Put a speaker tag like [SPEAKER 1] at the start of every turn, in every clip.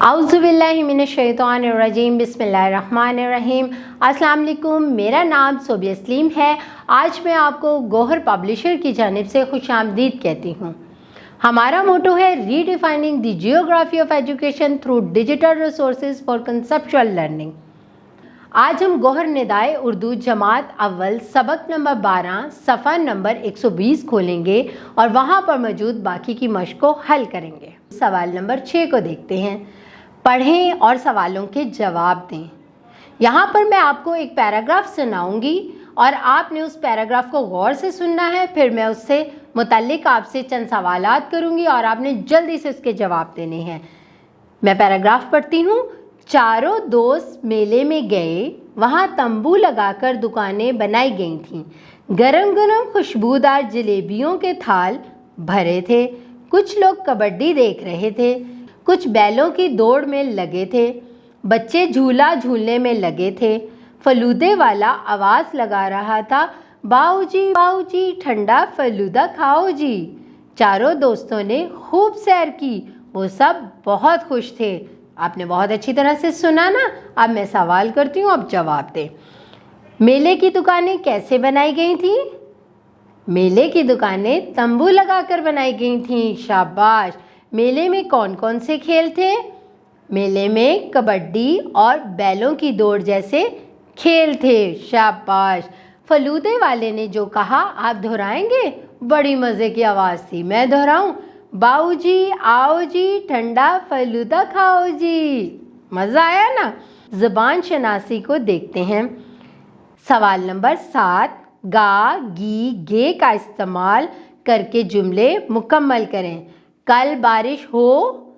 [SPEAKER 1] औज़ुबिल्लाहिमिनश्शैतानिर्रजीम बिस्मिल्लाहिर्रहमानिर्रहीम। अस्सलाम वालेकुम, मेरा नाम सोबिया सलीम है। आज मैं आपको गौहर पब्लिशर की जानिब से खुशामदीद कहती हूँ। हमारा मोटो है redefining the geography of education through digital resources for conceptual learning. आज हम गौहर निदाए उर्दू जमात अव्वल सबक नंबर 12 सफ़ा नंबर 120 खोलेंगे और वहाँ पर मौजूद बाकी की मश्क को हल करेंगे। सवाल नंबर 6 को देखते हैं। पढ़ें और सवालों के जवाब दें। यहाँ पर मैं आपको एक पैराग्राफ सुनाऊंगी और आपने उस पैराग्राफ को गौर से सुनना है। फिर मैं उससे मुताल्लिक आपसे चंद सवालात करूँगी और आपने जल्दी से उसके जवाब देने हैं। मैं पैराग्राफ पढ़ती हूँ। चारों दोस्त मेले में गए, वहाँ तंबू लगाकर दुकानें बनाई गई थीं। गरम गरम खुशबूदार जलेबियों के थाल भरे थे। कुछ लोग कबड्डी देख रहे थे, कुछ बैलों की दौड़ में लगे थे, बच्चे झूला झूलने में लगे थे। फलूदे वाला आवाज़ लगा रहा था, बाऊजी बाऊजी ठंडा फलूदा खाओ जी। चारों दोस्तों ने खूब सैर की, वो सब बहुत खुश थे। आपने बहुत अच्छी तरह से सुना ना। अब मैं सवाल करती हूँ, अब जवाब दें। मेले की दुकानें कैसे बनाई गई थी? मेले की दुकानें तंबू लगाकर बनाई गई थीं। शाबाश। मेले में कौन कौन से खेल थे? मेले में कबड्डी और बैलों की दौड़ जैसे खेल थे। शाबाश। फलूदे वाले ने जो कहा, आप दोहराएंगे? बड़ी मज़े की आवाज़ थी। मैं दोहराऊं? बाऊजी आओ जी ठंडा फलूदा खाओ जी। मज़ा आया ना। ज़बान शनासी को देखते हैं। सवाल नंबर 7, गा गी गे का इस्तेमाल करके जुमले मुकम्मल करें। कल बारिश हो,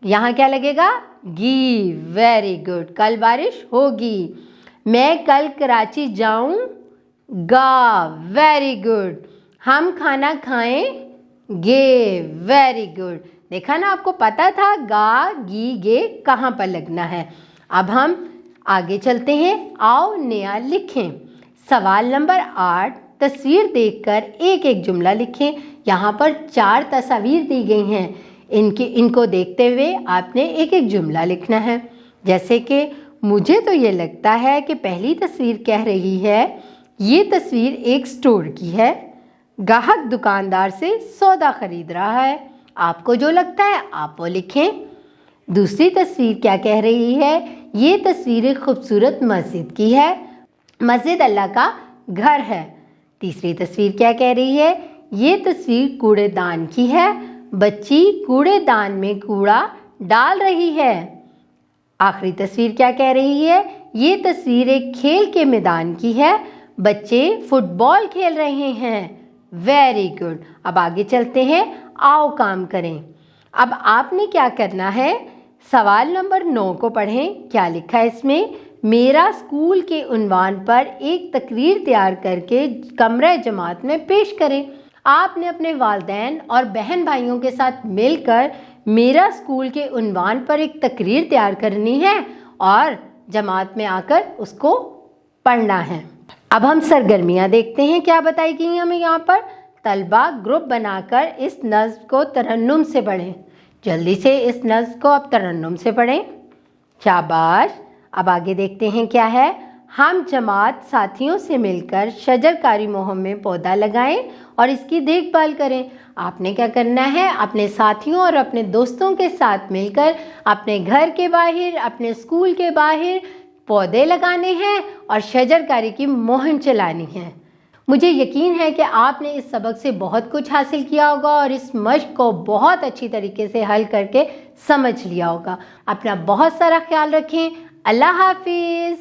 [SPEAKER 1] यहाँ क्या लगेगा? गी। वेरी गुड, कल बारिश होगी। मैं कल कराची जाऊँ, गा। Very good. हम खाना खाएं, गे। Very good. देखा ना, आपको पता था गा गी गे कहाँ पर लगना है। अब हम आगे चलते हैं। आओ नया लिखें। सवाल नंबर 8, तस्वीर देखकर एक एक जुमला लिखें। यहाँ पर 4 तस्वीर दी गई हैं। इनको देखते हुए आपने एक एक जुमला लिखना है। जैसे कि मुझे तो ये लगता है कि पहली तस्वीर कह रही है, ये तस्वीर एक स्टोर की है। ग्राहक दुकानदार से सौदा खरीद रहा है। आपको जो लगता है आप वो लिखें। दूसरी तस्वीर क्या कह रही है? ये तस्वीर एक खूबसूरत मस्जिद की है। मस्जिद अल्लाह का घर है। तीसरी तस्वीर क्या कह रही है? ये तस्वीर कूड़ेदान की है। बच्ची कूड़ेदान में कूड़ा डाल रही है। आखिरी तस्वीर क्या कह रही है? ये तस्वीर एक खेल के मैदान की है। बच्चे फुटबॉल खेल रहे हैं। Very good. अब आगे चलते हैं। आओ काम करें। अब आपने क्या करना है? सवाल नंबर 9 को पढ़ें। क्या लिखा है इसमें? मेरा स्कूल के उन्वान पर एक तकरीर तैयार करके कमरे जमात में पेश करें। आपने अपने वालिदैन और बहन भाइयों के साथ मिलकर मेरा स्कूल के उन्वान पर एक तकरीर तैयार करनी है और जमात में आकर उसको पढ़ना है। अब हम सरगर्मियाँ देखते हैं क्या बताई गई हमें यहाँ पर। तलबा ग्रुप बनाकर इस नज़्म को तरन्नुम से पढ़ें। जल्दी से इस नज़्म को अब तरन्नुम से पढ़ें। शाबाश। अब आगे देखते हैं क्या है। हम जमात साथियों से मिलकर शजरकारी मुहिम में पौधा लगाएं और इसकी देखभाल करें। आपने क्या करना है? अपने साथियों और अपने दोस्तों के साथ मिलकर अपने घर के बाहर, अपने स्कूल के बाहर पौधे लगाने हैं और शजरकारी की मुहिम चलानी है। मुझे यकीन है कि आपने इस सबक से बहुत कुछ हासिल किया होगा और इस मश्क को बहुत अच्छी तरीके से हल करके समझ लिया होगा। अपना बहुत सारा ख्याल रखें। अल्लाह हाफिज़।